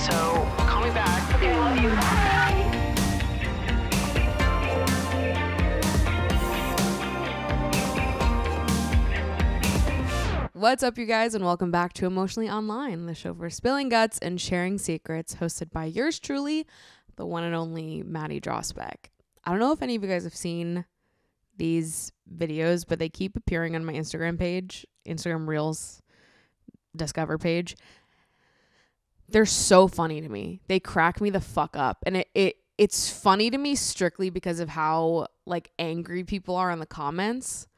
So call me back. Okay, love you. Bye. What's up, you guys, and welcome back to Emotionally Online, the show for spilling guts and sharing secrets, hosted by yours truly, the one and only Maddie Drosbeck. I don't know if any of you guys have seen these videos, but they keep appearing on my Instagram page, Instagram Reels Discover page. They're so funny to me. They crack me the fuck up. And it's funny to me strictly because of how like angry people are in the comments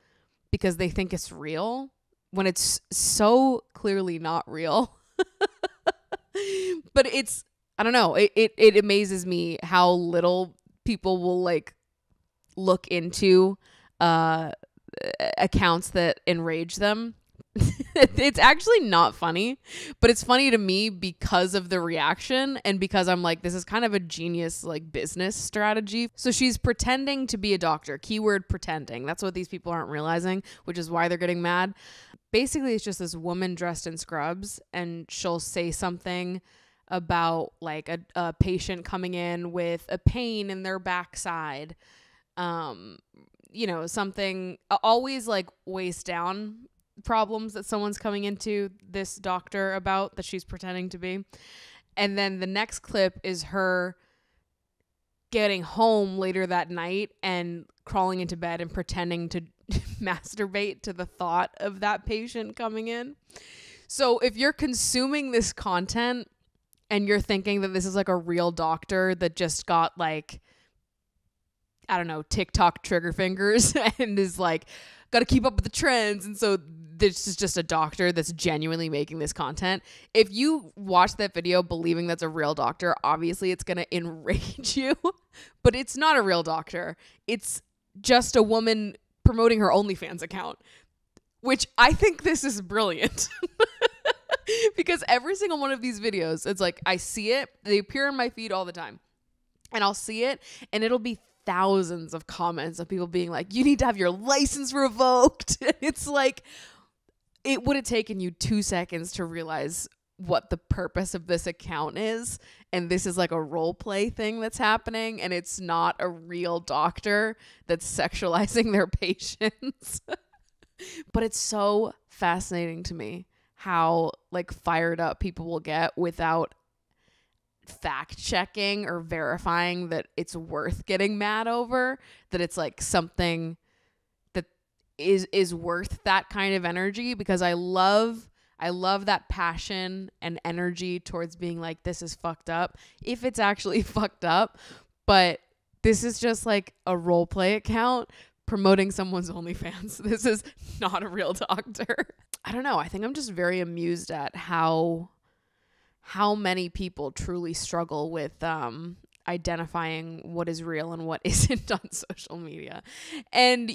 because they think it's real when it's so clearly not real. But it's, I don't know, it amazes me how little people will like look into accounts that enrage them. It's actually not funny, but it's funny to me because of the reaction and because I'm like, this is kind of a genius like business strategy. So she's pretending to be a doctor, keyword pretending. That's what these people aren't realizing, which is why they're getting mad. Basically, it's just this woman dressed in scrubs, and she'll say something about like a patient coming in with a pain in their backside. You know, something always like waist down problems that someone's coming into this doctor about that she's pretending to be. And then the next clip is her getting home later that night and crawling into bed and pretending to masturbate to the thought of that patient coming in. So if you're consuming this content and you're thinking that this is like a real doctor that just got like, I don't know, TikTok trigger fingers and is like, got to keep up with the trends. And so this is just a doctor that's genuinely making this content. If you watch that video believing that's a real doctor, obviously it's going to enrage you, but it's not a real doctor. It's just a woman promoting her OnlyFans account, which I think this is brilliant. Because every single one of these videos, it's like, I see it. They appear in my feed all the time. And I'll see it, and it'll be thousands of comments of people being like, you need to have your license revoked. It's like, it would have taken you 2 seconds to realize what the purpose of this account is. And this is like a role play thing that's happening. And it's not a real doctor that's sexualizing their patients. But it's so fascinating to me how like fired up people will get without fact checking or verifying that it's worth getting mad over, that it's like something that is worth that kind of energy. Because I love that passion and energy towards being like, this is fucked up if it's actually fucked up, but this is just like a role play account promoting someone's OnlyFans. This is not a real doctor. I don't know, I think I'm just very amused at how many people truly struggle with identifying what is real and what isn't on social media. And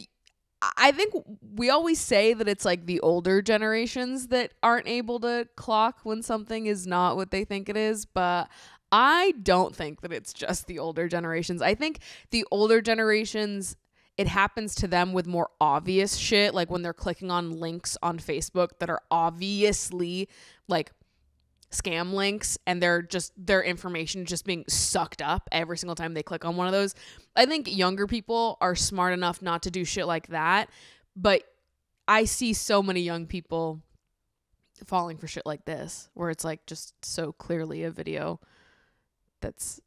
I think we always say that it's like the older generations that aren't able to clock when something is not what they think it is, but I don't think that it's just the older generations. I think the older generations, it happens to them with more obvious shit, like when they're clicking on links on Facebook that are obviously like scam links, and their information just being sucked up every single time they click on one of those. I think younger people are smart enough not to do shit like that, but I see so many young people falling for shit like this, where it's like just so clearly a video that's,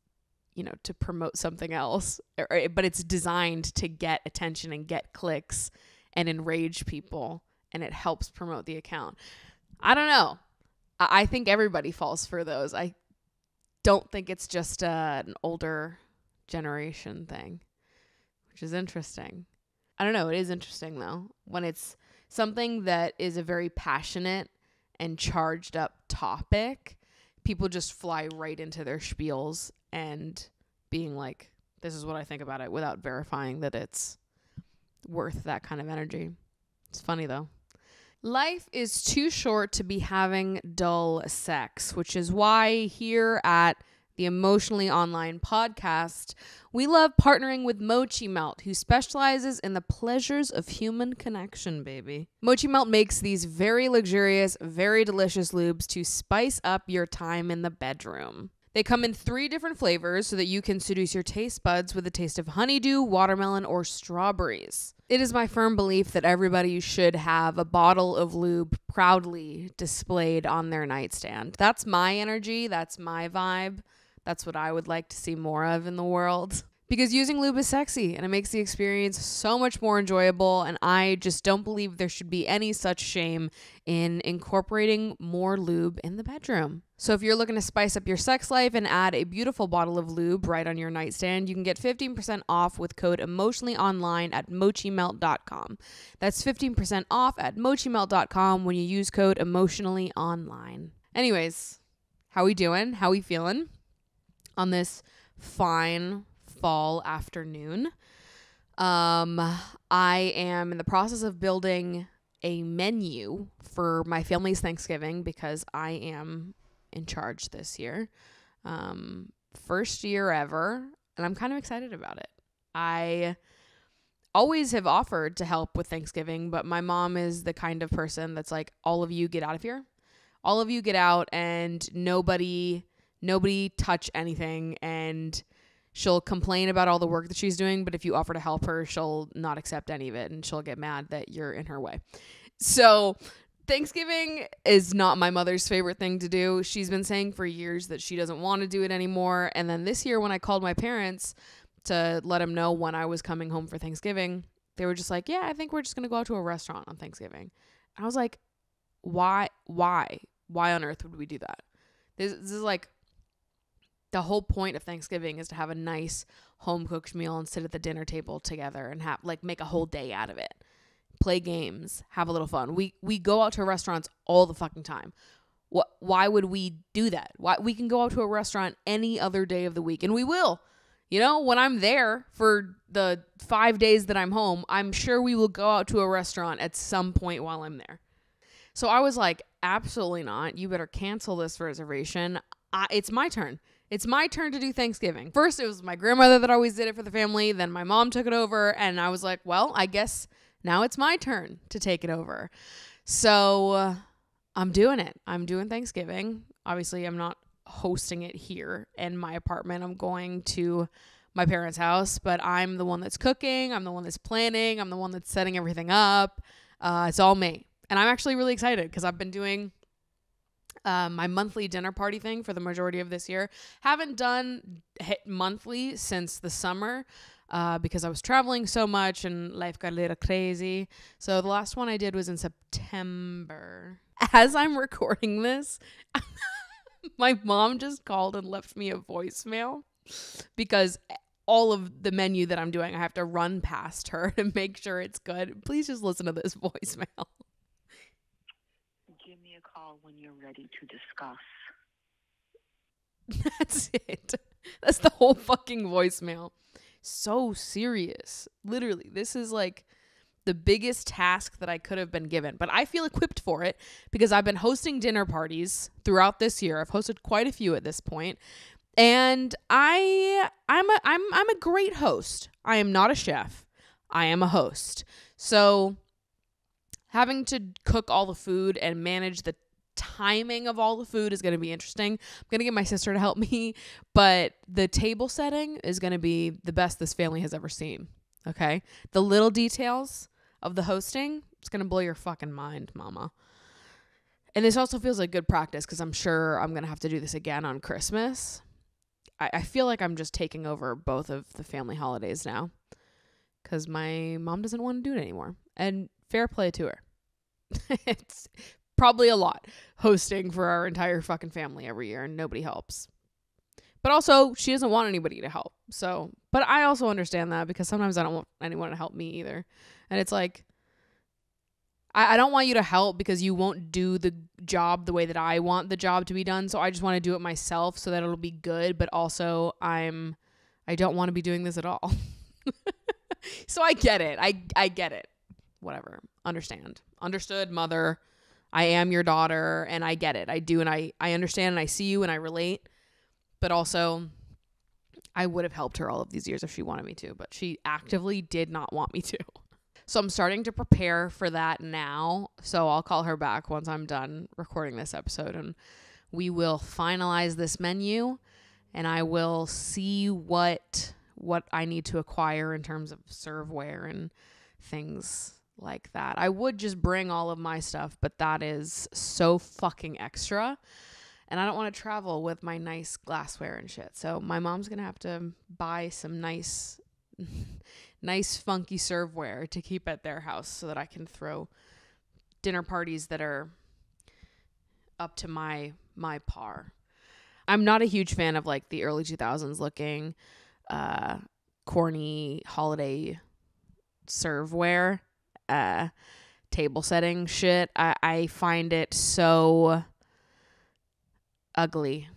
you know, to promote something else, but it's designed to get attention and get clicks and enrage people, and it helps promote the account. I don't know. I think everybody falls for those. I don't think it's just an older generation thing, which is interesting. I don't know. It is interesting, though, when it's something that is a very passionate and charged up topic, people just fly right into their spiels and being like, this is what I think about it, without verifying that it's worth that kind of energy. It's funny, though. Life is too short to be having dull sex, which is why here at the Emotionally Online podcast, we love partnering with Mochi Melt, who specializes in the pleasures of human connection, baby. Mochi Melt makes these very luxurious, very delicious lubes to spice up your time in the bedroom. They come in 3 different flavors so that you can seduce your taste buds with a taste of honeydew, watermelon, or strawberries. It is my firm belief that everybody should have a bottle of lube proudly displayed on their nightstand. That's my energy. That's my vibe. That's what I would like to see more of in the world. Because using lube is sexy and it makes the experience so much more enjoyable, and I just don't believe there should be any such shame in incorporating more lube in the bedroom. So if you're looking to spice up your sex life and add a beautiful bottle of lube right on your nightstand, you can get 15% off with code emotionallyonline at mochimelt.com. That's 15% off at mochimelt.com when you use code emotionallyonline. Anyways, how we doing? How we feeling on this fine fall afternoon? I am in the process of building a menu for my family's Thanksgiving because I am in charge this year. First year ever, and I'm kind of excited about it. I always have offered to help with Thanksgiving, but my mom is the kind of person that's like, all of you get out of here. All of you get out, and nobody touch anything, and she'll complain about all the work that she's doing, but if you offer to help her, she'll not accept any of it, and she'll get mad that you're in her way. So Thanksgiving is not my mother's favorite thing to do. She's been saying for years that she doesn't want to do it anymore. And then this year when I called my parents to let them know when I was coming home for Thanksgiving, they were just like, yeah, I think we're just going to go out to a restaurant on Thanksgiving. And I was like, why on earth would we do that? This is like, the whole point of Thanksgiving is to have a nice home cooked meal and sit at the dinner table together and have make a whole day out of it. Play games, have a little fun. We go out to restaurants all the fucking time. Why would we do that? Why we can go out to a restaurant any other day of the week, and we will. You know, when I'm there for the 5 days that I'm home, I'm sure we will go out to a restaurant at some point while I'm there. So I was like, absolutely not. You better cancel this reservation. It's my turn. It's my turn to do Thanksgiving. First, it was my grandmother that always did it for the family. Then my mom took it over, and I was like, well, I guess now it's my turn to take it over. So I'm doing it. I'm doing Thanksgiving. Obviously, I'm not hosting it here in my apartment. I'm going to my parents' house, but I'm the one that's cooking. I'm the one that's planning. I'm the one that's setting everything up. It's all me. And I'm actually really excited because I've been doing my monthly dinner party thing for the majority of this year. Haven't done monthly since the summer because I was traveling so much and life got a little crazy. So the last one I did was in September. As I'm recording this, my mom just called and left me a voicemail because all of the menu that I'm doing, I have to run past her to make sure it's good. Please just listen to this voicemail. Give me a call when you're ready to discuss. That's it. That's the whole fucking voicemail. So serious. Literally, this is like the biggest task that I could have been given, but I feel equipped for it because I've been hosting dinner parties throughout this year. I've hosted quite a few at this point, and I'm a great host. I am not a chef. I am a host. So having to cook all the food and manage the timing of all the food is going to be interesting. I'm going to get my sister to help me, but the table setting is going to be the best this family has ever seen. Okay? The little details of the hosting, it's going to blow your fucking mind, mama. And this also feels like good practice because I'm sure I'm going to have to do this again on Christmas. I feel like I'm just taking over both of the family holidays now because my mom doesn't want to do it anymore. And fair play to her. It's probably a lot hosting for our entire fucking family every year and nobody helps. But also, she doesn't want anybody to help. So, but I also understand that because sometimes I don't want anyone to help me either. And it's like, I don't want you to help because you won't do the job the way that I want the job to be done. So I just want to do it myself so that it'll be good. But also, I don't want to be doing this at all. So I get it. I get it. Whatever. Understood, mother. I am your daughter and I get it. I do. And I understand and I see you and I relate. But also, I would have helped her all of these years if she wanted me to, but she actively did not want me to. So I'm starting to prepare for that now. So I'll call her back once I'm done recording this episode, and we will finalize this menu, and I will see what I need to acquire in terms of serveware and things like that. I would just bring all of my stuff, but that is so fucking extra. And I don't want to travel with my nice glassware and shit. So my mom's going to have to buy some nice funky serveware to keep at their house so that I can throw dinner parties that are up to my par. I'm not a huge fan of like the early 2000s looking corny holiday serveware, table setting shit. I find it so ugly.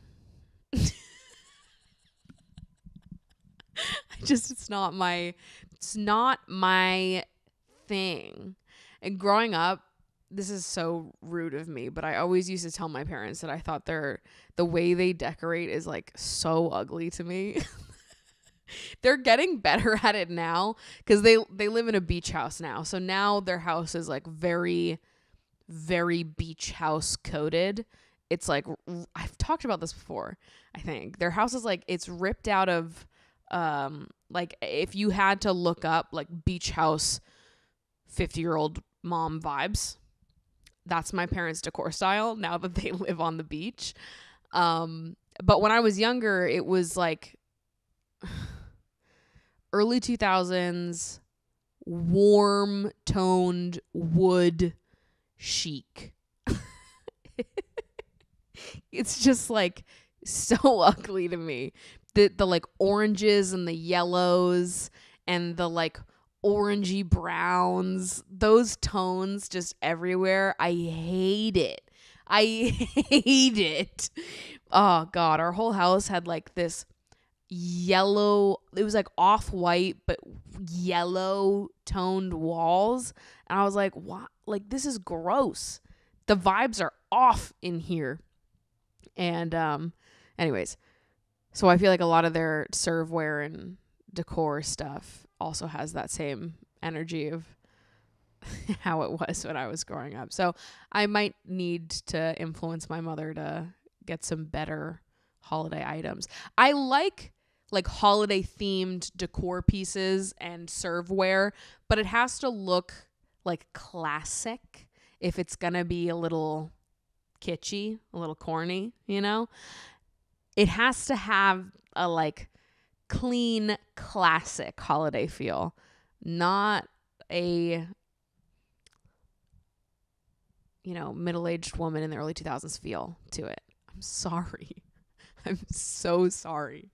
It's not my thing. And growing up, this is so rude of me, but I always used to tell my parents that I thought the way they decorate is like so ugly to me. They're getting better at it now because they live in a beach house now. So now their house is like very, very beach house coded. It's like, I've talked about this before, I think. Their house is like, it's ripped out of, like if you had to look up like beach house 50-year-old mom vibes, that's my parents' decor style now that they live on the beach. But when I was younger, it was like early 2000s, warm toned wood chic. It's just like so ugly to me. The like oranges and the yellows and the like orangey browns, those tones just everywhere. I hate it. Oh God, our whole house had like this yellow, it was like off-white but yellow toned walls, and I was like, what? Like, this is gross. The vibes are off in here. And anyways, so I feel like a lot of their serveware and decor stuff also has that same energy of how it was when I was growing up. So I might need to influence my mother to get some better holiday items. I like holiday themed decor pieces and serveware, but it has to look like classic if it's gonna be a little kitschy, a little corny, you know? It has to have a like clean, classic holiday feel, not a, you know, middle-aged woman in the early 2000s feel to it. I'm sorry. I'm so sorry.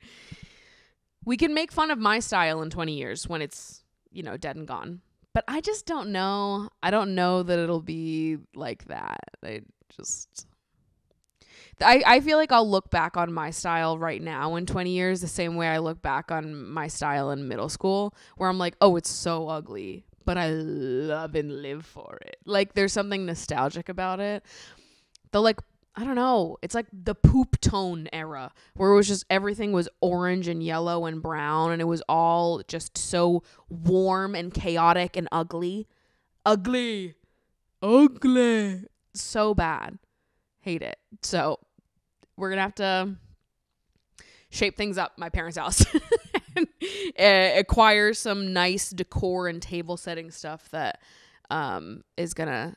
We can make fun of my style in 20 years when it's, you know, dead and gone. But I just don't know. I don't know that it'll be like that. I feel like I'll look back on my style right now in 20 years the same way I look back on my style in middle school, where I'm like, oh, it's so ugly, but I love and live for it. Like, there's something nostalgic about it. I don't know. It's like the poop tone era where it was just everything was orange and yellow and brown, and it was all just so warm and chaotic and ugly. Ugly. So bad. Hate it. So we're going to have to shape things up my parents' house and acquire some nice decor and table setting stuff that is going to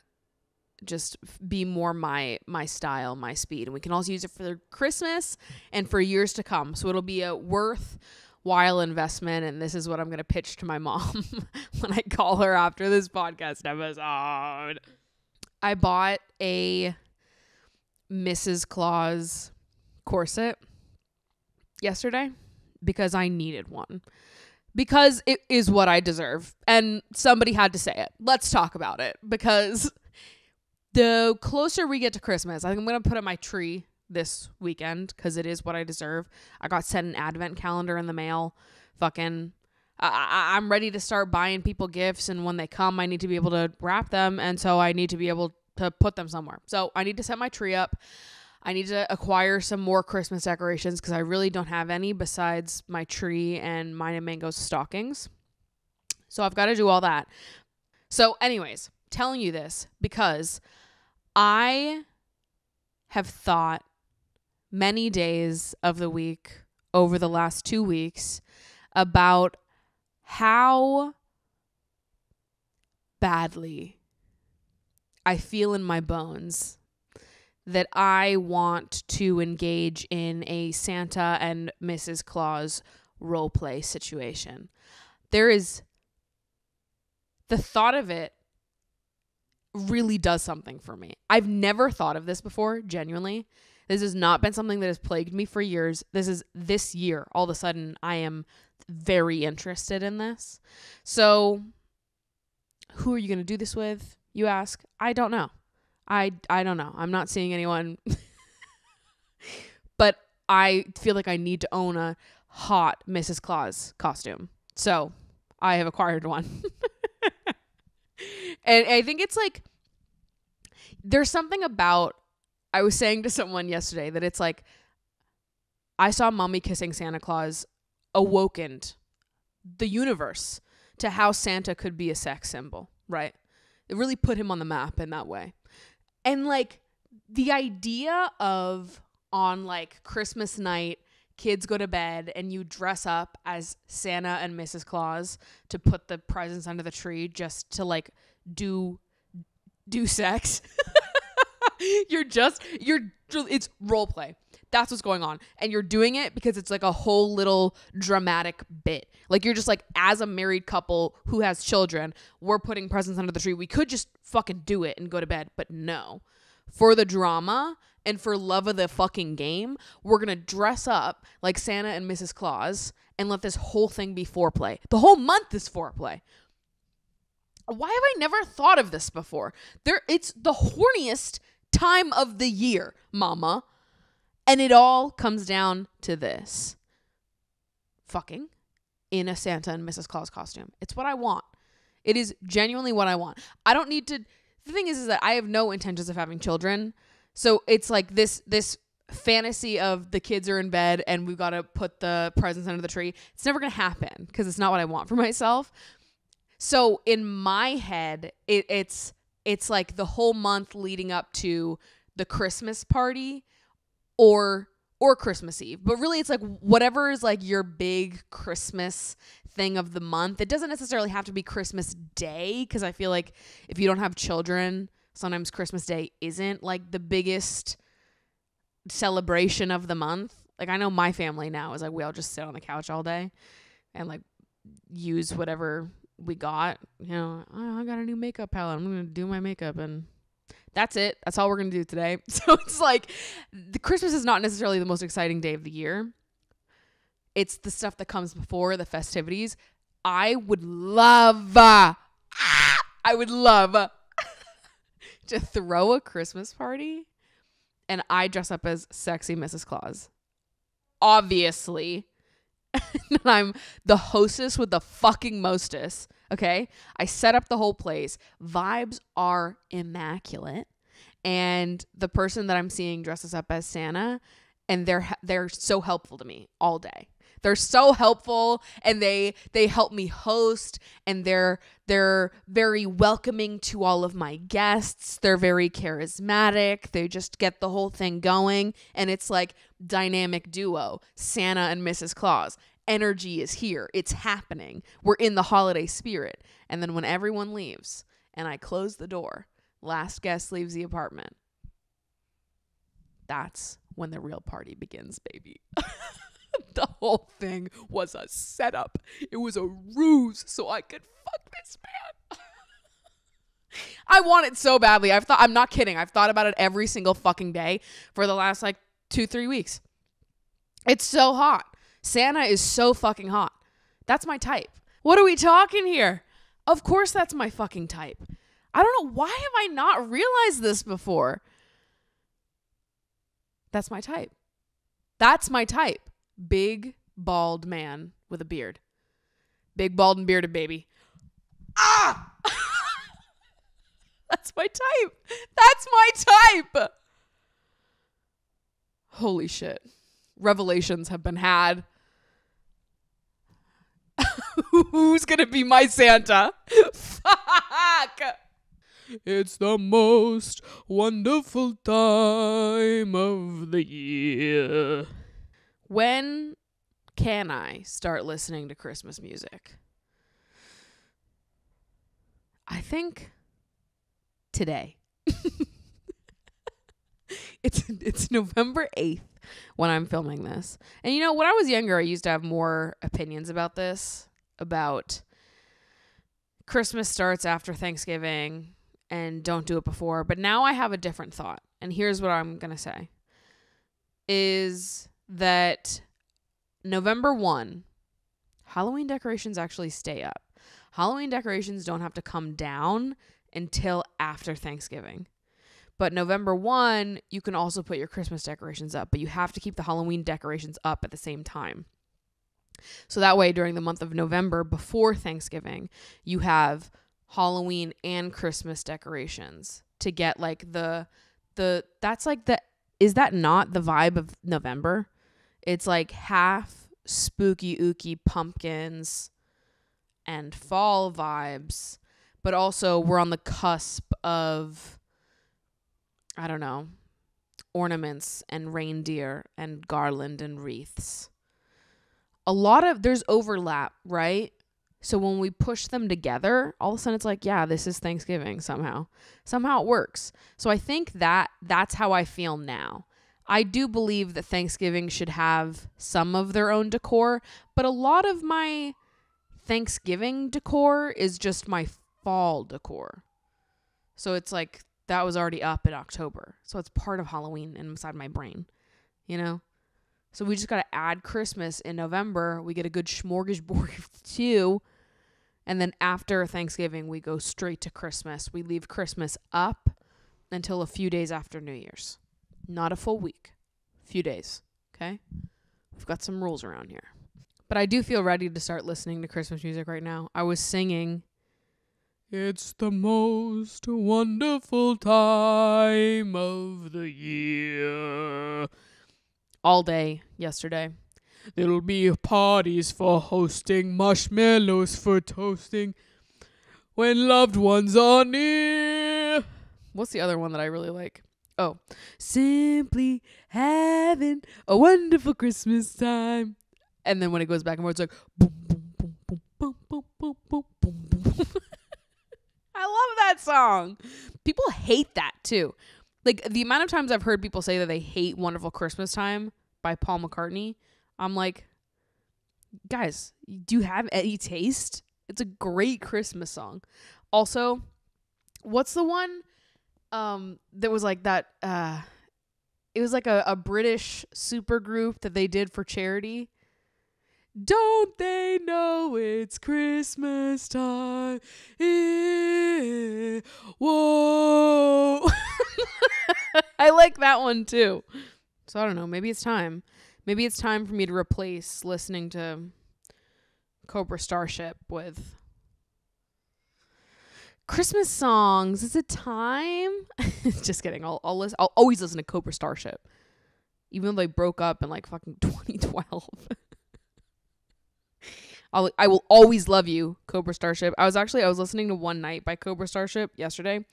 just be more my style, my speed. And we can also use it for Christmas and for years to come. So it'll be a worthwhile investment. And this is what I'm going to pitch to my mom when I call her after this podcast episode. I bought a Mrs. Claus corset yesterday because I needed one. Because it is what I deserve. And somebody had to say it. Let's talk about it. Because the closer we get to Christmas, I think I'm going to put up my tree this weekend because it is what I deserve. I got sent an advent calendar in the mail. I'm ready to start buying people gifts, and when they come, I need to be able to wrap them, and so I need to be able to put them somewhere. So I need to set my tree up. I need to acquire some more Christmas decorations because I really don't have any besides my tree and mine and Mango's stockings. So I've got to do all that. So anyways, telling you this because I have thought many days of the week over the last 2 weeks about how badly I feel in my bones that I want to engage in a Santa and Mrs. Claus roleplay situation. The thought of it really does something for me. I've never thought of this before, genuinely. This has not been something that has plagued me for years. This year, all of a sudden, I am very interested in this. So, who are you going to do this with, you ask? I don't know. I don't know. I'm not seeing anyone. But I feel like I need to own a hot Mrs. Claus costume. So, I have acquired one. And I think it's like, there's something about, I was saying to someone yesterday that it's like, I saw Mommy Kissing Santa Claus awokened the universe to how Santa could be a sex symbol, right? It really put him on the map in that way. And like the idea of on like Christmas night, kids go to bed and you dress up as Santa and Mrs. Claus to put the presents under the tree just to like do sex. It's role play. That's what's going on. And you're doing it because it's like a whole little dramatic bit. Like you're just like, as a married couple who has children, we're putting presents under the tree. We could just fucking do it and go to bed. But no, for the drama and for love of the fucking game, we're going to dress up like Santa and Mrs. Claus and let this whole thing be foreplay. The whole month is foreplay. Why have I never thought of this before? It's the horniest time of the year, mama. And it all comes down to this. Fucking in a Santa and Mrs. Claus costume. It's what I want. It is genuinely what I want. I don't need to. The thing is that I have no intentions of having children. So it's like this fantasy of the kids are in bed and we've got to put the presents under the tree. It's never going to happen because it's not what I want for myself. So in my head, it's like the whole month leading up to the Christmas party or Christmas Eve. But really it's like whatever is like your big Christmas thing of the month. It doesn't necessarily have to be Christmas Day because I feel like if you don't have children, sometimes Christmas Day isn't like the biggest celebration of the month. Like I know my family now is like we all just sit on the couch all day and like use whatever we got, you know. Oh, I got a new makeup palette. I'm going to do my makeup and that's it. That's all we're going to do today. So it's like the Christmas is not necessarily the most exciting day of the year. It's the stuff that comes before the festivities. I would love to throw a Christmas party and I dress up as sexy Mrs. Claus. Obviously. And I'm the hostess with the fucking mostest. Okay. I set up the whole place. Vibes are immaculate. And the person that I'm seeing dresses up as Santa and they're so helpful to me all day. They're so helpful and they help me host and they're very welcoming to all of my guests. They're very charismatic. They just get the whole thing going and it's like dynamic duo, Santa and Mrs. Claus. Energy is here. It's happening. We're in the holiday spirit. And then when everyone leaves and I close the door, last guest leaves the apartment. That's when the real party begins, baby. The whole thing was a setup. It was a ruse so I could fuck this man. I want it so badly. I'm not kidding. I've thought about it every single fucking day for the last like 2-3 weeks. It's so hot. Santa is so fucking hot. That's my type. What are we talking here? Of course that's my fucking type. I don't know. Why have I not realized this before? That's my type. That's my type. Big, bald man with a beard. Big, bald, and bearded baby. Ah! That's my type. That's my type. Holy shit. Revelations have been had. Who's gonna be my Santa? Fuck! It's the most wonderful time of the year. When can I start listening to Christmas music? I think today. It's November 8th when I'm filming this. And you know, when I was younger, I used to have more opinions about this, about Christmas starts after Thanksgiving and don't do it before. But now I have a different thought. And here's what I'm going to say is that November 1, Halloween decorations actually stay up. Halloween decorations don't have to come down until after Thanksgiving. But November 1, you can also put your Christmas decorations up, but you have to keep the Halloween decorations up at the same time. So that way, during the month of November, before Thanksgiving, you have Halloween and Christmas decorations to get like that's like is that not the vibe of November? It's like half spooky ooky pumpkins and fall vibes, but also we're on the cusp of, I don't know, ornaments and reindeer and garland and wreaths. There's overlap, right? So when we push them together, all of a sudden it's like, yeah, this is Thanksgiving somehow. Somehow it works. So I think that's how I feel now. I do believe that Thanksgiving should have some of their own decor, but a lot of my Thanksgiving decor is just my fall decor. So it's like, that was already up in October. So it's part of Halloween inside my brain, you know? So we just got to add Christmas in November. We get a good smorgasbord too. And then after Thanksgiving, we go straight to Christmas. We leave Christmas up until a few days after New Year's. Not a full week. A few days. Okay? We've got some rules around here. But I do feel ready to start listening to Christmas music right now. I was singing, "It's the most wonderful time of the year," all day yesterday. "There'll be parties for hosting, marshmallows for toasting, when loved ones are near." What's the other one that I really like? Oh, "Simply having a wonderful Christmas time." And then when it goes back and forth, it's like boom, boom, boom, boom, boom, boom, boom, boom, boom, boom. I love that song. People hate that too. Like the amount of times I've heard people say that they hate Wonderful Christmas Time by Paul McCartney, I'm like, guys, do you have any taste? It's a great Christmas song. Also, what's the one that was like that it was like a British super group that they did for charity? "Don't they know it's Christmas time? Whoa." I like that one too. So I don't know. Maybe it's time. Maybe it's time for me to replace listening to Cobra Starship with Christmas songs. Is it time? Just kidding. I'll always listen to Cobra Starship, even though they broke up in like fucking 2012. I will always love you, Cobra Starship. I was listening to One Night by Cobra Starship yesterday.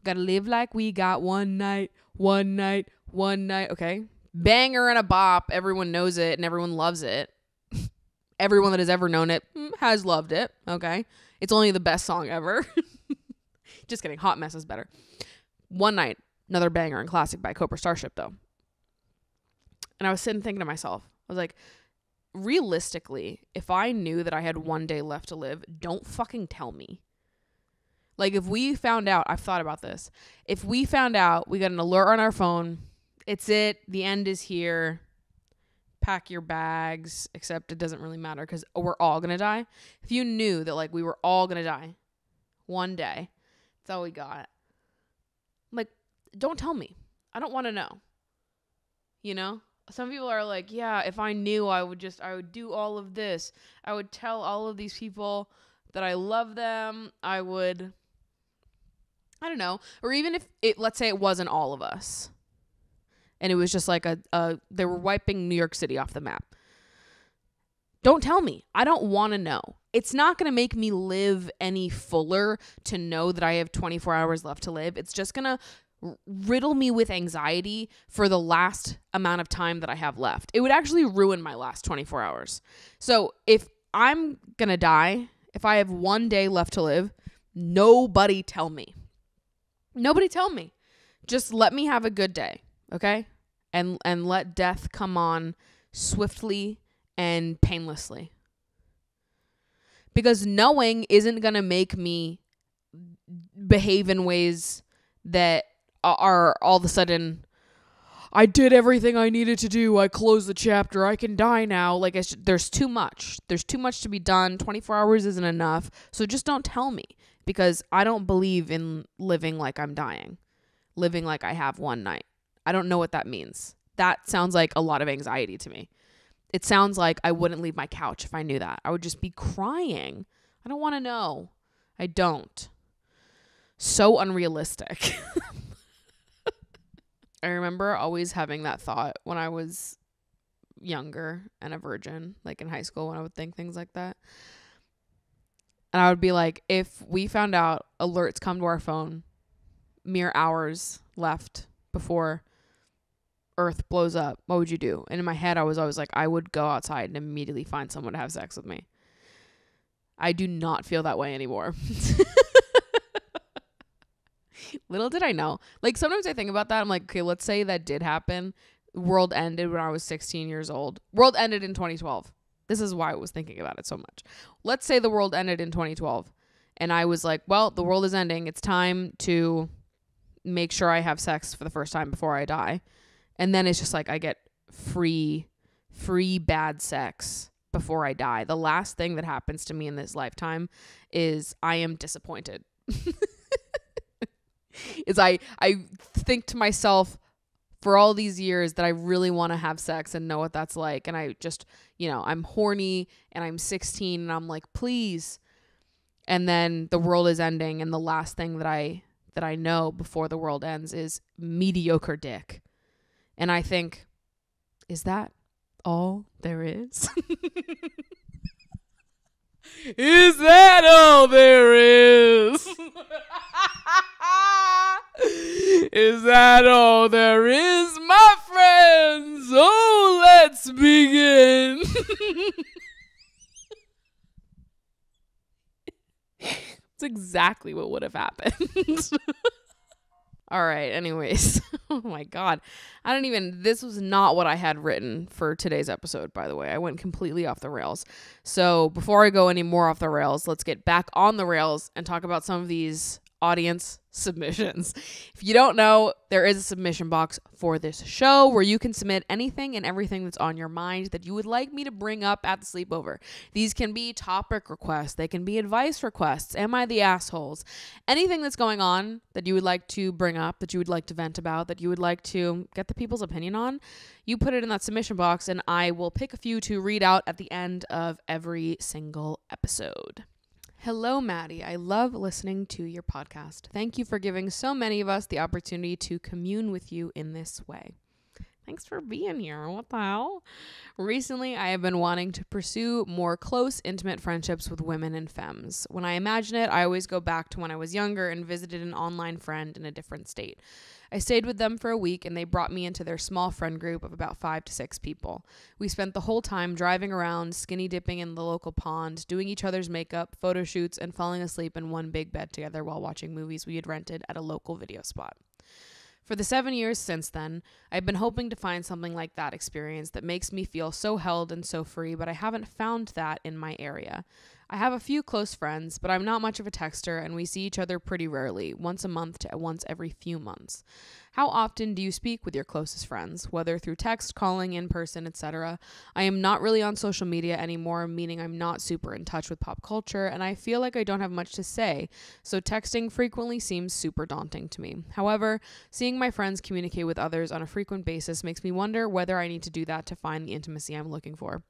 Gotta live like we got one night, one night, one night. Okay. Banger and a bop. Everyone knows it and everyone loves it. Everyone that has ever known it has loved it. Okay. It's only the best song ever. Just kidding. Hot Mess is better. One Night, another banger and classic by Cobra Starship though. And I was sitting thinking to myself, I was like, realistically, if I knew that I had one day left to live, don't fucking tell me. Like if we found out, I've thought about this. If we found out, we got an alert on our phone, it's it, the end is here, pack your bags, except it doesn't really matter because we're all going to die. If you knew that like we were all going to die one day, that's all we got. Like, don't tell me. I don't want to know. You know? Some people are like, yeah, if I knew, I would do all of this. I would tell all of these people that I love them. I don't know. Or even if let's say it wasn't all of us. And it was just like they were wiping New York City off the map. Don't tell me. I don't want to know. It's not going to make me live any fuller to know that I have 24 hours left to live. It's just going to riddle me with anxiety for the last amount of time that I have left. It would actually ruin my last 24 hours. So if I'm going to die, if I have one day left to live, nobody tell me. Nobody tell me. Just let me have a good day, okay? And let death come on swiftly and painlessly. Because knowing isn't going to make me behave in ways that are all of a sudden, I did everything I needed to do. I closed the chapter. I can die now. Like, there's too much. There's too much to be done. 24 hours isn't enough. So just don't tell me, because I don't believe in living like I'm dying, living like I have one night. I don't know what that means. That sounds like a lot of anxiety to me. It sounds like I wouldn't leave my couch if I knew that. I would just be crying. I don't want to know. I don't. So unrealistic. I remember always having that thought when I was younger and a virgin, like in high school, when I would think things like that. And I would be like, if we found out alerts come to our phone, mere hours left before Earth blows up, what would you do? And in my head, I was always like, I would go outside and immediately find someone to have sex with me. I do not feel that way anymore. Little did I know. Like, sometimes I think about that. I'm like, okay, let's say that did happen. World ended when I was 16 years old. World ended in 2012. This is why I was thinking about it so much. Let's say the world ended in 2012. And I was like, well, the world is ending. It's time to make sure I have sex for the first time before I die. And then it's just like I get free bad sex before I die. The last thing that happens to me in this lifetime is I am disappointed. Is I think to myself for all these years that I really want to have sex and know what that's like. And I just, I'm horny and I'm 16 and I'm like, please. And then the world is ending. And the last thing that I know before the world ends is mediocre dick. And I think, is that all there is? Is that all there is? Is that all there is, my friends? Oh, let's begin. It's exactly what would have happened. All right, anyways. Oh my God. This was not what I had written for today's episode, by the way. I went completely off the rails. So before I go any more off the rails, let's get back on the rails and talk about some of these audience submissions. If you don't know, there is a submission box for this show where you can submit anything and everything that's on your mind that you would like me to bring up at the sleepover. These can be topic requests, they can be advice requests, am I the assholes, anything that's going on that you would like to bring up, that you would like to vent about, that you would like to get the people's opinion on. You put it in that submission box and I will pick a few to read out at the end of every single episode. Hello, Maddie. I love listening to your podcast. Thank you for giving so many of us the opportunity to commune with you in this way. Thanks for being here. What the hell? Recently, I have been wanting to pursue more close, intimate friendships with women and femmes. When I imagine it, I always go back to when I was younger and visited an online friend in a different state. I stayed with them for a week and they brought me into their small friend group of about 5 to 6 people. We spent the whole time driving around, skinny dipping in the local pond, doing each other's makeup, photo shoots, and falling asleep in one big bed together while watching movies we had rented at a local video spot. For the 7 years since then, I've been hoping to find something like that experience that makes me feel so held and so free, but I haven't found that in my area. I have a few close friends, but I'm not much of a texter and we see each other pretty rarely, once a month to once every few months. How often do you speak with your closest friends, whether through text, calling, in person, etc.? I am not really on social media anymore, meaning I'm not super in touch with pop culture, and I feel like I don't have much to say, so texting frequently seems super daunting to me. However, seeing my friends communicate with others on a frequent basis makes me wonder whether I need to do that to find the intimacy I'm looking for.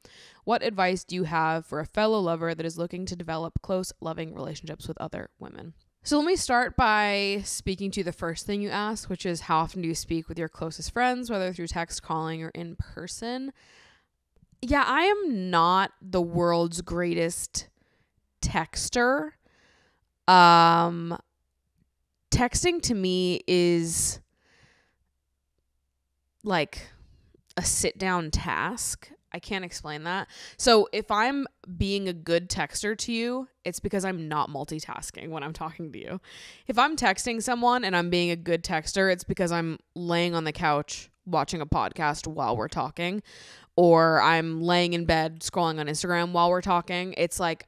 What advice do you have for a fellow lover that is looking to develop close, loving relationships with other women? So let me start by speaking to the first thing you asked, which is how often do you speak with your closest friends, whether through text, calling, or in person? Yeah, I am not the world's greatest texter. Texting to me is like a sit down task. I can't explain that. So if I'm being a good texter to you, it's because I'm not multitasking when I'm talking to you. If I'm texting someone and I'm being a good texter, it's because I'm laying on the couch watching a podcast while we're talking, or I'm laying in bed scrolling on Instagram while we're talking. It's like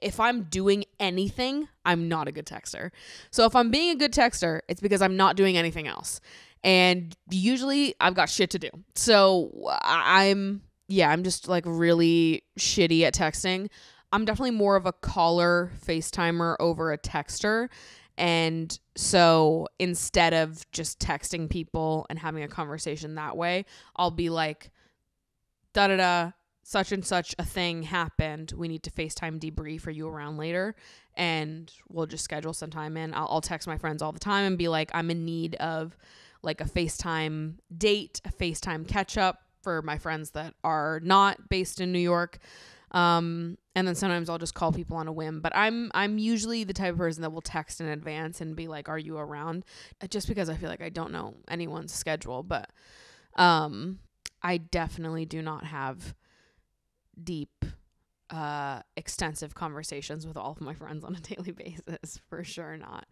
if I'm doing anything, I'm not a good texter. So if I'm being a good texter, it's because I'm not doing anything else. And usually I've got shit to do. So I'm just like really shitty at texting. I'm definitely more of a caller, FaceTimer over a texter. And so instead of just texting people and having a conversation that way, I'll be like, da-da-da, such and such a thing happened. We need to FaceTime debrief. Are you around later? And we'll just schedule some time in. I'll text my friends all the time and be like, I'm in need of like a FaceTime date, a FaceTime catch up for my friends that are not based in New York. And then sometimes I'll just call people on a whim, but I'm usually the type of person that will text in advance and be like, are you around? Just because I feel like I don't know anyone's schedule, but, I definitely do not have deep, extensive conversations with all of my friends on a daily basis. For sure not.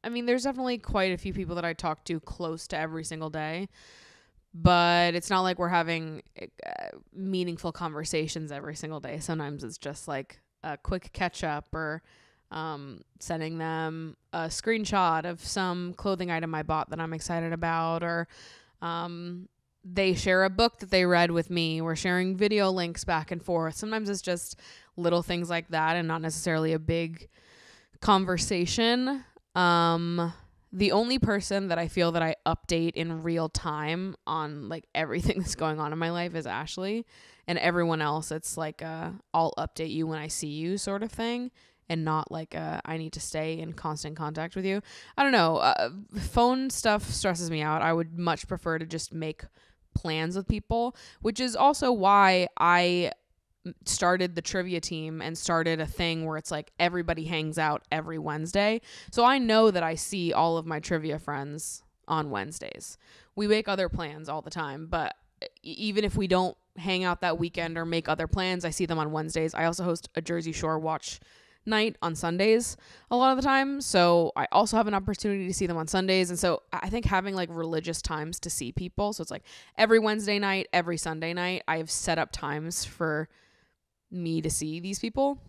I mean, there's definitely quite a few people that I talk to close to every single day, but it's not like we're having meaningful conversations every single day. Sometimes it's just like a quick catch up, or sending them a screenshot of some clothing item I bought that I'm excited about, or they share a book that they read with me. We're sharing video links back and forth. Sometimes it's just little things like that and not necessarily a big conversation. The only person that I feel that I update in real time on like everything that's going on in my life is Ashley, and everyone else, it's like I'll update you when I see you sort of thing, and not like I need to stay in constant contact with you. I don't know. Phone stuff stresses me out. I would much prefer to just make plans with people, which is also why I started the trivia team and started a thing where it's like everybody hangs out every Wednesday. So I know that I see all of my trivia friends on Wednesdays. We make other plans all the time, but even if we don't hang out that weekend or make other plans, I see them on Wednesdays. I also host a Jersey Shore watch night on Sundays a lot of the time, so I also have an opportunity to see them on Sundays. And so I think having like religious times to see people, so it's like every Wednesday night, every Sunday night, I have set up times for me to see these people,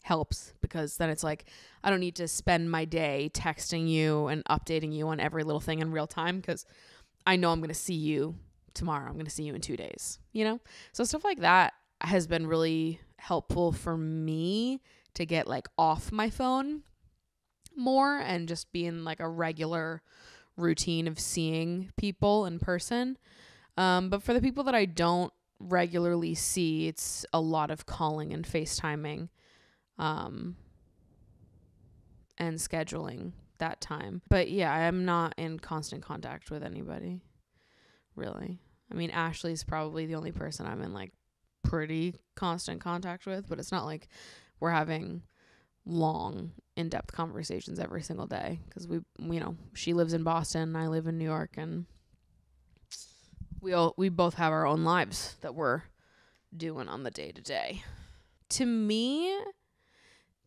helps, because then it's like I don't need to spend my day texting you and updating you on every little thing in real time, because I know I'm going to see you tomorrow. I'm going to see you in 2 days, so stuff like that has been really helpful for me to get like off my phone more and just be in like a regular routine of seeing people in person. But for the people that I don't regularly see, it's a lot of calling and FaceTiming, and scheduling that time. But yeah, I'm not in constant contact with anybody, really. I mean, Ashley's probably the only person I'm in like pretty constant contact with, but it's not like we're having long, in-depth conversations every single day, because she lives in Boston, I live in New York, and we both have our own lives that we're doing on the day-to-day. To me,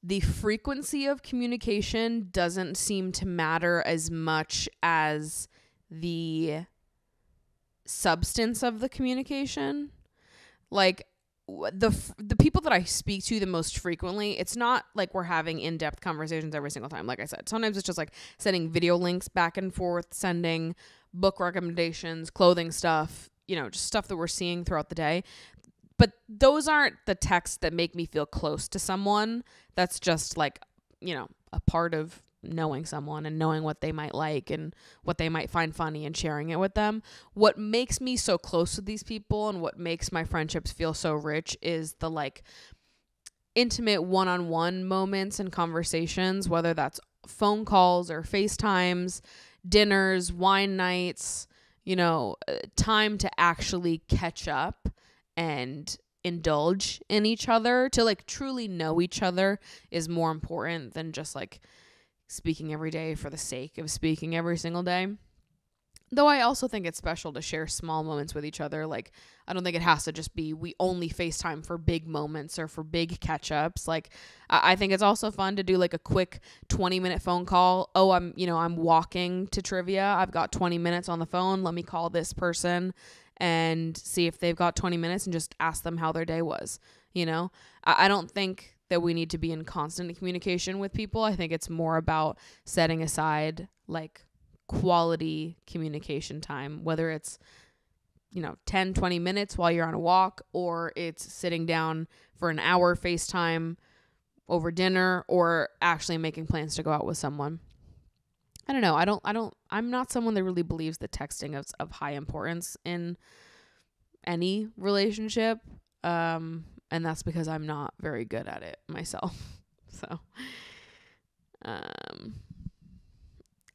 the frequency of communication doesn't seem to matter as much as the substance of the communication. Like, the people that I speak to the most frequently, it's not like we're having in-depth conversations every single time. Like I said, sometimes it's just like sending video links back and forth, sending book recommendations, clothing stuff, just stuff that we're seeing throughout the day. But those aren't the texts that make me feel close to someone. That's just like, a part of knowing someone and knowing what they might like and what they might find funny and sharing it with them. What makes me so close with these people and what makes my friendships feel so rich is the like intimate one-on-one moments and conversations, whether that's phone calls or FaceTimes, dinners, wine nights, time to actually catch up and indulge in each other, to like truly know each other, is more important than just like speaking every day for the sake of speaking every single day. Though I also think it's special to share small moments with each other. Like, I don't think it has to just be we only FaceTime for big moments or for big catch-ups. Like, I think it's also fun to do like a quick 20-minute phone call. Oh, I'm walking to trivia. I've got 20 minutes on the phone. Let me call this person and see if they've got 20 minutes and just ask them how their day was. I don't think that we need to be in constant communication with people. I think it's more about setting aside like quality communication time, whether it's 10-20 minutes while you're on a walk, or it's sitting down for an hour FaceTime over dinner, or actually making plans to go out with someone. I don't know. I'm not someone that really believes that texting is of high importance in any relationship. And that's because I'm not very good at it myself. So,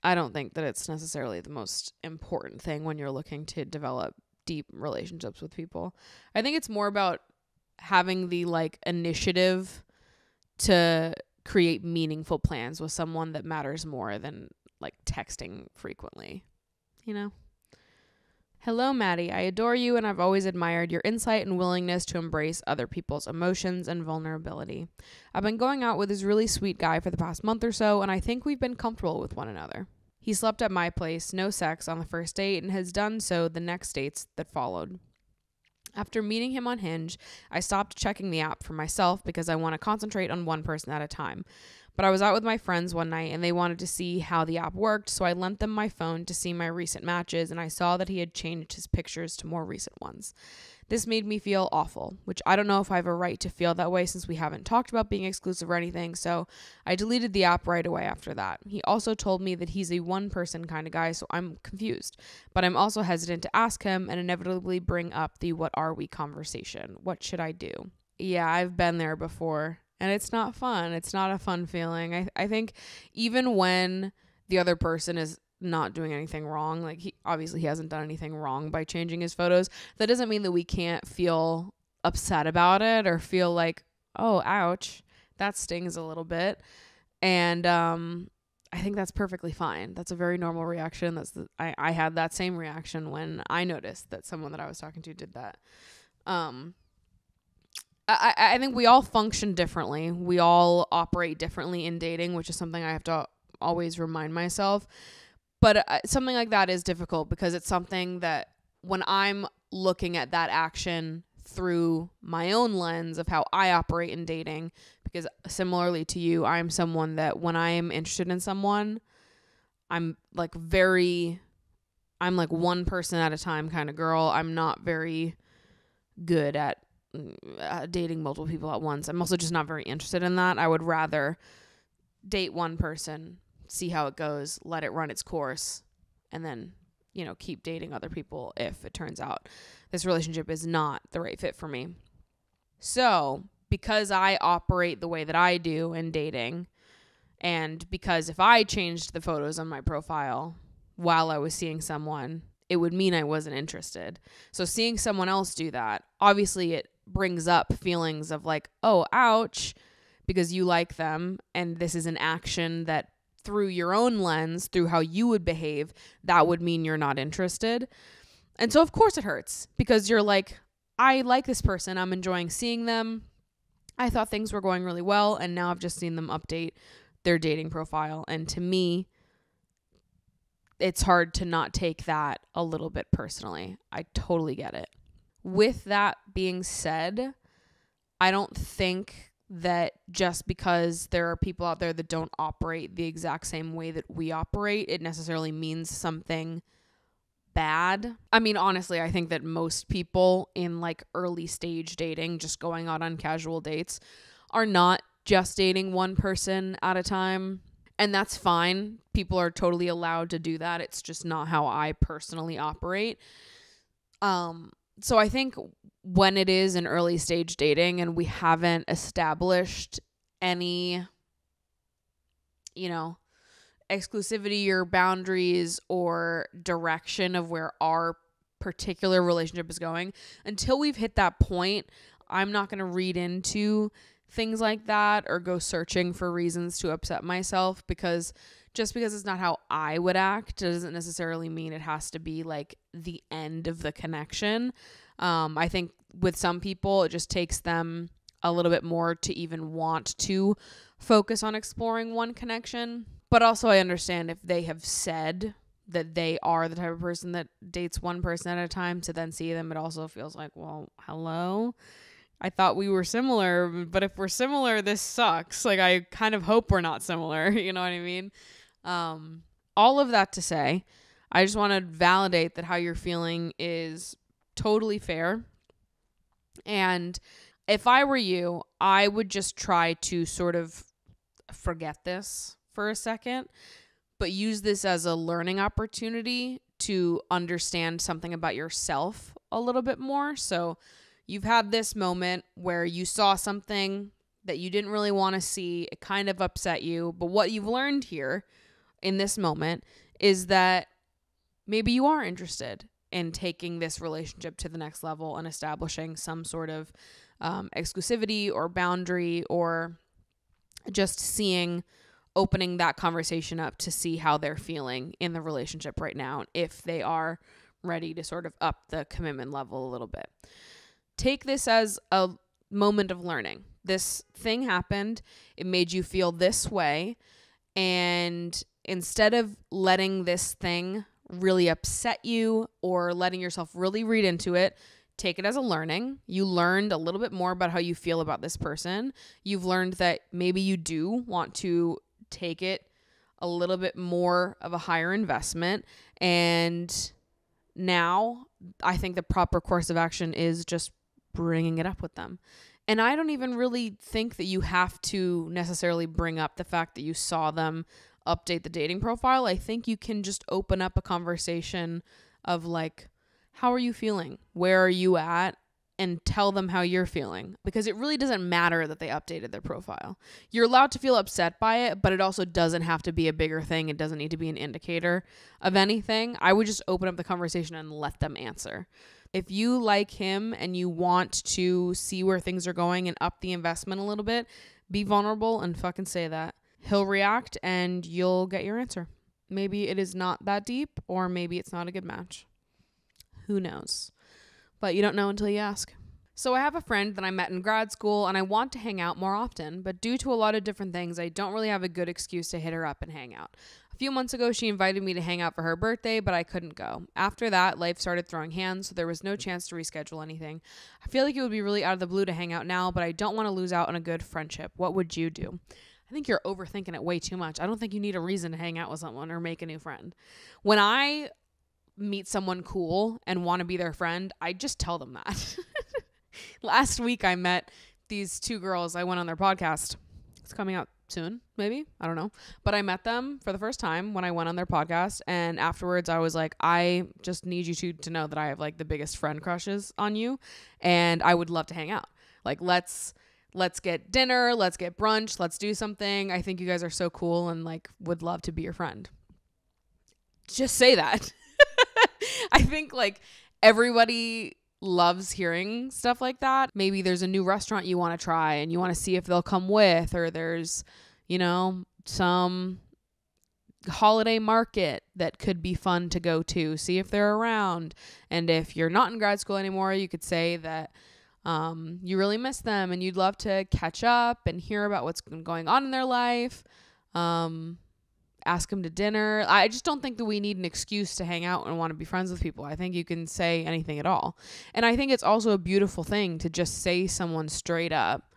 I don't think that it's necessarily the most important thing when you're looking to develop deep relationships with people. I think it's more about having the like initiative to create meaningful plans with someone that matters more than like texting frequently, Hello, Maddie. I adore you, and I've always admired your insight and willingness to embrace other people's emotions and vulnerability. I've been going out with this really sweet guy for the past month or so, and I think we've been comfortable with one another. He slept at my place, no sex, on the first date, and has done so the next dates that followed. After meeting him on Hinge, I stopped checking the app for myself because I want to concentrate on one person at a time. But I was out with my friends one night and they wanted to see how the app worked, so I lent them my phone to see my recent matches, and I saw that he had changed his pictures to more recent ones. This made me feel awful, which I don't know if I have a right to feel that way since we haven't talked about being exclusive or anything, so I deleted the app right away after that. He also told me that he's a one-person kind of guy, so I'm confused. But I'm also hesitant to ask him and inevitably bring up the what are we conversation. What should I do? Yeah, I've been there before, and it's not fun. It's not a fun feeling. I think even when the other person is not doing anything wrong, like he hasn't done anything wrong by changing his photos, that doesn't mean that we can't feel upset about it or feel like, oh, ouch, that stings a little bit. And I think that's perfectly fine. That's a very normal reaction. I had that same reaction when I noticed that someone that I was talking to did that. I think we all function differently. We all operate differently in dating, which is something I have to always remind myself. But something like that is difficult because it's something that when I'm looking at that action through my own lens of how I operate in dating, because similarly to you, I'm someone that when I am interested in someone, I'm like one person at a time kind of girl. I'm not very good at dating multiple people at once. I'm also just not very interested in that. I would rather date one person, see how it goes, let it run its course, and then, keep dating other people if it turns out this relationship is not the right fit for me. So, because I operate the way that I do in dating, and because if I changed the photos on my profile while I was seeing someone, it would mean I wasn't interested. So seeing someone else do that, obviously it brings up feelings of like, oh, ouch, because you like them, and this is an action that through your own lens, through how you would behave, that would mean you're not interested. And so of course it hurts because you're like, I like this person. I'm enjoying seeing them. I thought things were going really well, and now I've just seen them update their dating profile. And to me, it's hard to not take that a little bit personally. I totally get it. With that being said, I don't think that just because there are people out there that don't operate the exact same way that we operate, it necessarily means something bad. I mean, honestly, I think that most people in like early stage dating, just going out on casual dates, are not just dating one person at a time. And that's fine. People are totally allowed to do that. It's just not how I personally operate. So I think when it is an early stage dating and we haven't established any, exclusivity or boundaries or direction of where our particular relationship is going, until we've hit that point, I'm not going to read into things like that or go searching for reasons to upset myself, because just because it's not how I would act doesn't necessarily mean it has to be like the end of the connection. I think with some people, it just takes them a little bit more to even want to focus on exploring one connection. But also I understand if they have said that they are the type of person that dates one person at a time, to then see them, it also feels like, well, hello? I thought we were similar, but if we're similar, this sucks. Like, I kind of hope we're not similar. You know what I mean? All of that to say, I just want to validate that how you're feeling is totally fair. And if I were you, I would just try to sort of forget this for a second, but use this as a learning opportunity to understand something about yourself a little bit more. So you've had this moment where you saw something that you didn't really want to see. It kind of upset you. But what you've learned here in this moment is that maybe you are interested in taking this relationship to the next level and establishing some sort of exclusivity or boundary, or just opening that conversation up to see how they're feeling in the relationship right now, if they are ready to sort of up the commitment level a little bit. Take this as a moment of learning. This thing happened. It made you feel this way. And instead of letting this thing really upset you or letting yourself really read into it, take it as a learning. You learned a little bit more about how you feel about this person. You've learned that maybe you do want to take it a little bit more of a higher investment. And now I think the proper course of action is just bringing it up with them. And I don't even really think that you have to necessarily bring up the fact that you saw them update the dating profile. I think you can just open up a conversation of like, how are you feeling? Where are you at? And tell them how you're feeling, because it really doesn't matter that they updated their profile. You're allowed to feel upset by it, but it also doesn't have to be a bigger thing. It doesn't need to be an indicator of anything. I would just open up the conversation and let them answer. If you like him and you want to see where things are going and up the investment a little bit, be vulnerable and fucking say that. He'll react and you'll get your answer. Maybe it is not that deep, or maybe it's not a good match. Who knows? But you don't know until you ask. So I have a friend that I met in grad school and I want to hang out more often, but due to a lot of different things, I don't really have a good excuse to hit her up and hang out. A few months ago, she invited me to hang out for her birthday, but I couldn't go. After that, life started throwing hands, so there was no chance to reschedule anything. I feel like it would be really out of the blue to hang out now, but I don't want to lose out on a good friendship. What would you do? I think you're overthinking it way too much. I don't think you need a reason to hang out with someone or make a new friend. When I meet someone cool and want to be their friend, I just tell them that. Last week I met these two girls. I went on their podcast. It's coming out soon, maybe. I don't know. But I met them for the first time when I went on their podcast. And afterwards I was like, I just need you to know that I have like the biggest friend crushes on you. And I would love to hang out. Like, let's get dinner. Let's get brunch. Let's do something. I think you guys are so cool and like would love to be your friend. Just say that. I think like everybody loves hearing stuff like that. Maybe there's a new restaurant you want to try and you want to see if they'll come with, or there's, some holiday market that could be fun to go to, see if they're around. And if you're not in grad school anymore, you could say that you really miss them and you'd love to catch up and hear about what's going on in their life. Ask them to dinner. I just don't think that we need an excuse to hang out and want to be friends with people. I think you can say anything at all. And I think it's also a beautiful thing to just say someone straight up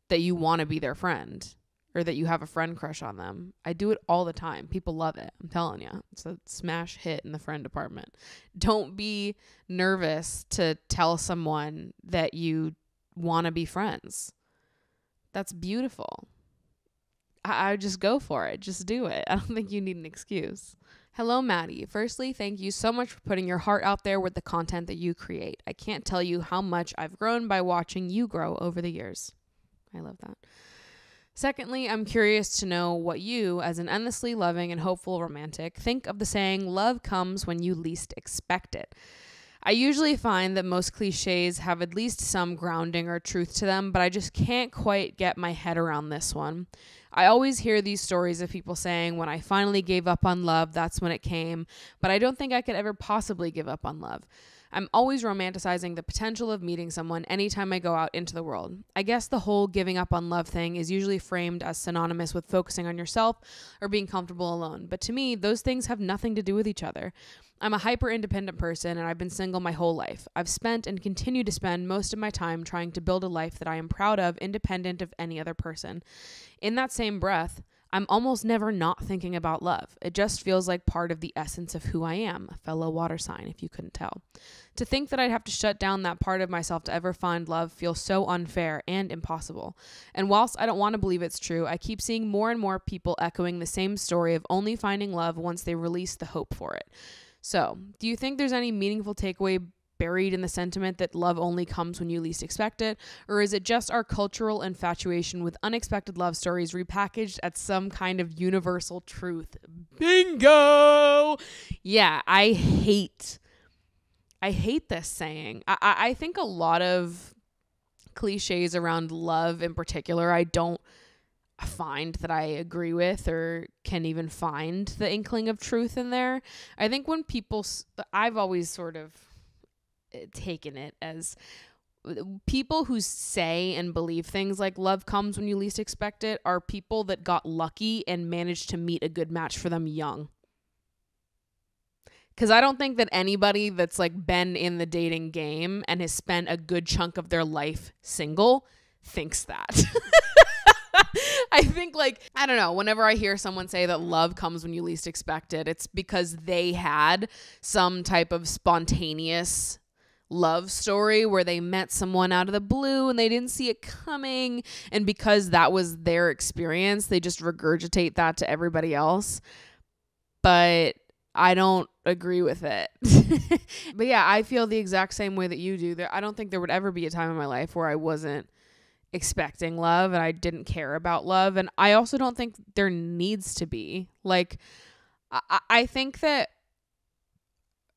that you want to be their friend, or that you have a friend crush on them. I do it all the time. People love it. I'm telling you. It's a smash hit in the friend department. Don't be nervous to tell someone that you want to be friends. That's beautiful. I just go for it. Just do it. I don't think you need an excuse. Hello, Maddie. Firstly, thank you so much for putting your heart out there with the content that you create. I can't tell you how much I've grown by watching you grow over the years. I love that. Secondly, I'm curious to know what you, as an endlessly loving and hopeful romantic, think of the saying, love comes when you least expect it. I usually find that most cliches have at least some grounding or truth to them, but I just can't quite get my head around this one. I always hear these stories of people saying, when I finally gave up on love, that's when it came, but I don't think I could ever possibly give up on love. I'm always romanticizing the potential of meeting someone anytime I go out into the world. I guess the whole giving up on love thing is usually framed as synonymous with focusing on yourself or being comfortable alone. But to me, those things have nothing to do with each other. I'm a hyper-independent person and I've been single my whole life. I've spent and continue to spend most of my time trying to build a life that I am proud of, independent of any other person. In that same breath, I'm almost never not thinking about love. It just feels like part of the essence of who I am, a fellow water sign, if you couldn't tell. To think that I'd have to shut down that part of myself to ever find love feels so unfair and impossible. And whilst I don't want to believe it's true, I keep seeing more and more people echoing the same story of only finding love once they release the hope for it. So, do you think there's any meaningful takeaway buried in the sentiment that love only comes when you least expect it? Or is it just our cultural infatuation with unexpected love stories repackaged at some kind of universal truth? Bingo! Yeah, I hate this saying. I think a lot of cliches around love in particular, I don't find that I agree with or can even find the inkling of truth in there. I think when people, I've always sort of taken it as people who say and believe things like love comes when you least expect it are people that got lucky and managed to meet a good match for them young. Because I don't think that anybody that's like been in the dating game and has spent a good chunk of their life single thinks that. I think, like, I don't know, whenever I hear someone say that love comes when you least expect it, it's because they had some type of spontaneous love story where they met someone out of the blue and they didn't see it coming. And because that was their experience, they just regurgitate that to everybody else. But I don't agree with it. But yeah, I feel the exact same way that you do. I don't think there would ever be a time in my life where I wasn't expecting love and I didn't care about love. And I also don't think there needs to be. Like, I think that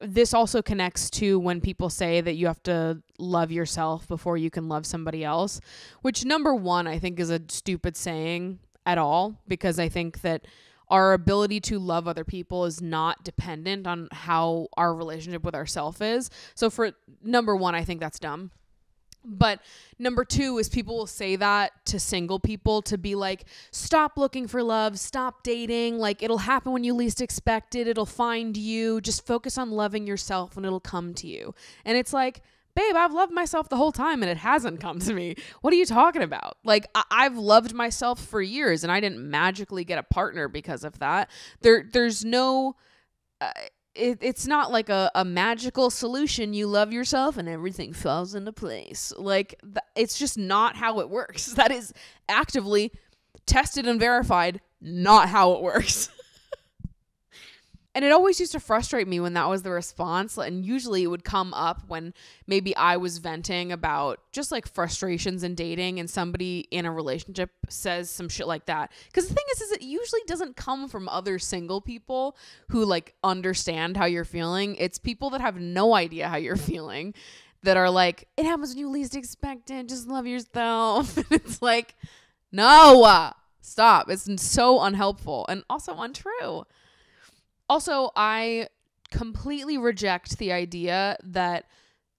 this also connects to when people say that you have to love yourself before you can love somebody else, which number one, I think is a stupid saying at all, because I think that our ability to love other people is not dependent on how our relationship with ourselves is. So for number one, I think that's dumb. But number two is people will say that to single people to be like, stop looking for love, stop dating, like it'll happen when you least expect it, it'll find you, just focus on loving yourself and it'll come to you. And it's like, babe, I've loved myself the whole time and it hasn't come to me. What are you talking about? Like, I've loved myself for years and I didn't magically get a partner because of that. There's no... It's not like a magical solution. You love yourself and everything falls into place. Like, it's just not how it works. That is actively tested and verified not how it works. And it always used to frustrate me when that was the response. And usually it would come up when maybe I was venting about just like frustrations in dating and somebody in a relationship says some shit like that. Because the thing is it usually doesn't come from other single people who like understand how you're feeling. It's people that have no idea how you're feeling that are like, it happens when you least expect it. Just love yourself. And it's like, no, stop. It's so unhelpful and also untrue. Also, I completely reject the idea that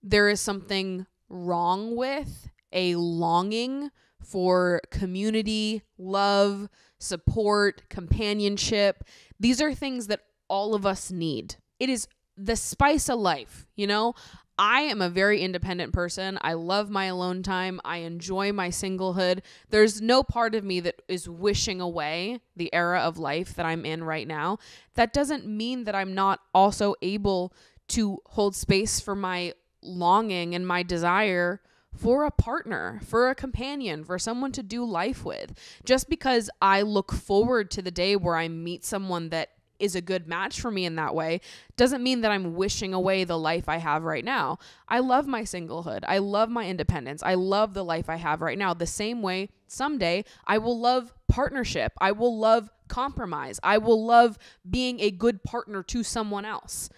there is something wrong with a longing for community, love, support, companionship. These are things that all of us need. It is the spice of life, you know? I am a very independent person. I love my alone time. I enjoy my singlehood. There's no part of me that is wishing away the era of life that I'm in right now. That doesn't mean that I'm not also able to hold space for my longing and my desire for a partner, for a companion, for someone to do life with. Just because I look forward to the day where I meet someone that is a good match for me in that way doesn't mean that I'm wishing away the life I have right now. I love my singlehood. I love my independence. I love the life I have right now. The same way someday I will love partnership. I will love compromise. I will love being a good partner to someone else.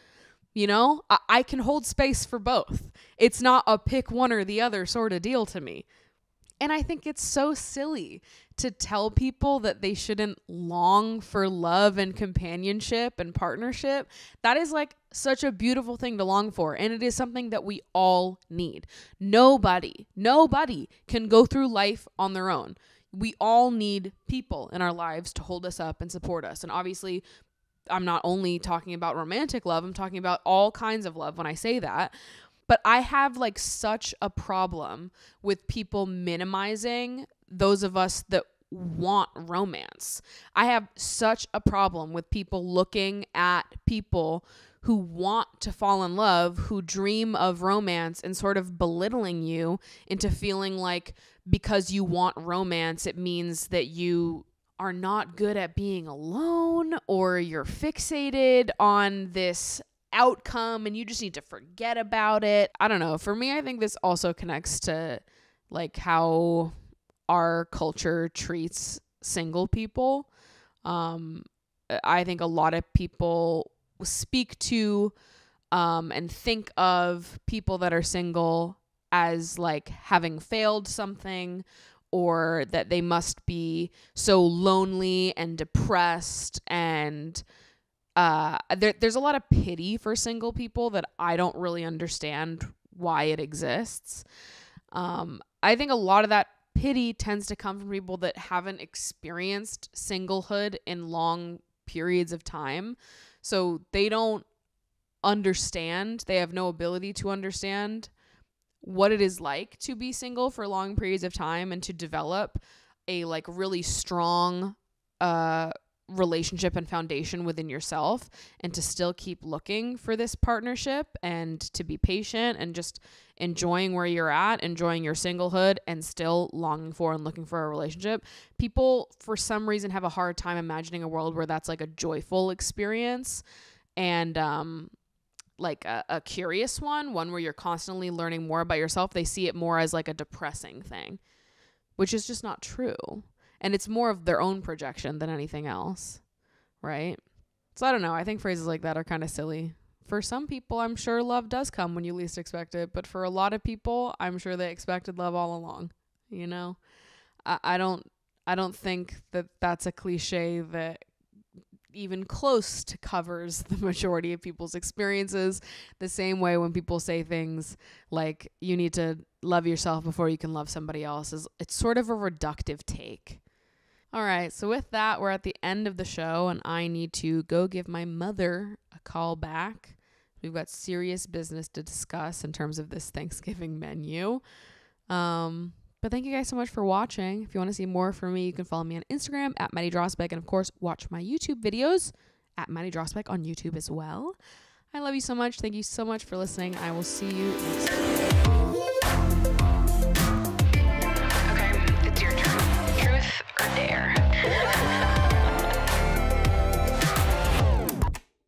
You know, I can hold space for both. It's not a pick one or the other sort of deal to me. And I think it's so silly to tell people that they shouldn't long for love and companionship and partnership. That is like such a beautiful thing to long for. And it is something that we all need. Nobody can go through life on their own. We all need people in our lives to hold us up and support us. And obviously, I'm not only talking about romantic love, I'm talking about all kinds of love when I say that. But I have like such a problem with people minimizing those of us that want romance. I have such a problem with people looking at people who want to fall in love, who dream of romance, and sort of belittling you into feeling like because you want romance, it means that you are not good at being alone, or you're fixated on this outcome and you just need to forget about it. I don't know. For me, I think this also connects to like how our culture treats single people. I think a lot of people speak to and think of people that are single as like having failed something, or that they must be so lonely and depressed, and there's a lot of pity for single people that I don't really understand why it exists. I think a lot of that pity tends to come from people that haven't experienced singlehood in long periods of time. So they don't understand, they have no ability to understand what it is like to be single for long periods of time and to develop a like really strong relationship and foundation within yourself, and to still keep looking for this partnership, and to be patient and just enjoying where you're at, enjoying your singlehood, and still longing for and looking for a relationship. People for some reason have a hard time imagining a world where that's like a joyful experience and like a curious one where you're constantly learning more about yourself. They see it more as like a depressing thing, which is just not true. And it's more of their own projection than anything else, right? So I don't know. I think phrases like that are kind of silly. For some people, I'm sure love does come when you least expect it. But for a lot of people, I'm sure they expected love all along, you know? I don't think that that's a cliche that even close to covers the majority of people's experiences. The same way when people say things like you need to love yourself before you can love somebody else, it's sort of a reductive take. All right, so with that, we're at the end of the show, and I need to go give my mother a call back. We've got serious business to discuss in terms of this Thanksgiving menu. But thank you guys so much for watching. If you want to see more from me, you can follow me on Instagram at Maddie Drosbeck, and of course, watch my YouTube videos at Maddie Drosbeck on YouTube as well. I love you so much. Thank you so much for listening. I will see you next time.